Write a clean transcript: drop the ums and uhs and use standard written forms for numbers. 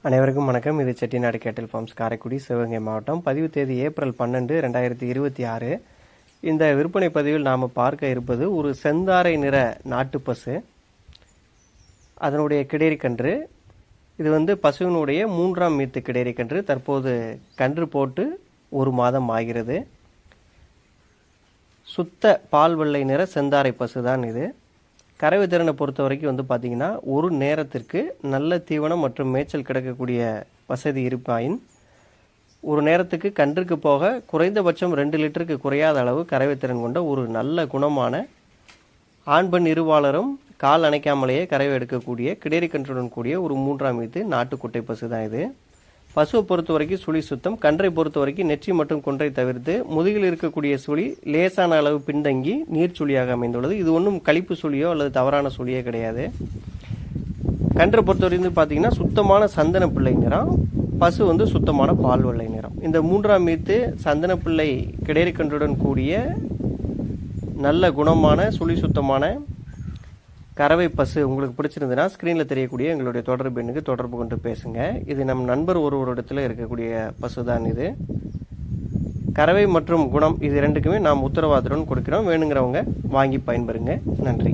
அனைவருக்கும் வணக்கம். இது செட்டிநாடு கேட்டில் ஃபார்ம்ஸ், காரைக்குடி, சிவகங்கை மாவட்டம். பதிவு தேதி ஏப்ரல் 12, 2026. இந்த விற்பனை பதிவில் நாம் பார்க்க இருப்பது ஒரு செந்தாரை நிற நாட்டு பசு, அதனுடைய கிடேரி கன்று. இது பசுவினுடைய 3ஆம் மீத்து கிடேரி கன்று. தற்போது கன்று போட்டு 1 மாதம் ஆகிறது. சுத்த பால் வெள்ளை நிற செந்தாரை பசு தான் இது. கறவை திறனை பொறுத்த வரைக்கும் பார்த்திங்கன்னா, ஒரு நேரத்திற்கு நல்ல தீவனம் மற்றும் மேய்ச்சல் கிடைக்கக்கூடிய வசதி இருப்பாயின் ஒரு நேரத்துக்கு கன்றுக்கு போக குறைந்தபட்சம் 2 லிட்டருக்கு குறையாத அளவு கறவை திறன் கொண்ட ஒரு நல்ல குணமான ஆண் பெண் இருபாலரும் கால் அணைக்காமலேயே கறவை எடுக்கக்கூடிய கிடேரி கன்றுடன் கூடிய ஒரு 3ஆம் மீத்து நாட்டுக்குட்டை பசு தான் இது. பசுவை பொறுத்த வரைக்கும் சுழி சுத்தம். கன்றை பொறுத்த வரைக்கும் நெற்றி மற்றும் கொன்றை தவிர்த்து முதுகில் இருக்கக்கூடிய சுழி லேசான அளவு பின்தங்கி நீர் சுழியாக அமைந்துள்ளது. இது ஒன்றும் கழிப்பு சுழியோ அல்லது தவறான சுழியோ கிடையாது. கன்றை பொறுத்த வரைக்கும் பார்த்தீங்கன்னா சுத்தமான சந்தன பிள்ளை நிறம், பசு சுத்தமான பால் வெள்ளை நிறம். இந்த 3ஆம் மீத்து சந்தன பிள்ளை கிடேரி கன்றுடன் கூடிய நல்ல குணமான சுழி சுத்தமான கறவை பசு உங்களுக்கு பிடிச்சிருந்ததுன்னா ஸ்க்ரீனில் தெரியக்கூடிய எங்களுடைய தொடர்பு எண்ணுக்கு தொடர்பு கொண்டு பேசுங்க. இது நம் நண்பர் ஒருவரிடத்தில் இருக்கக்கூடிய பசு தான் இது. கறவை மற்றும் குணம் இது 2க்குமே நாம் உத்தரவாதத்துடன் கொடுக்கிறோம். வேணுங்கிறவங்க வாங்கி பயன்பெறுங்க. நன்றி.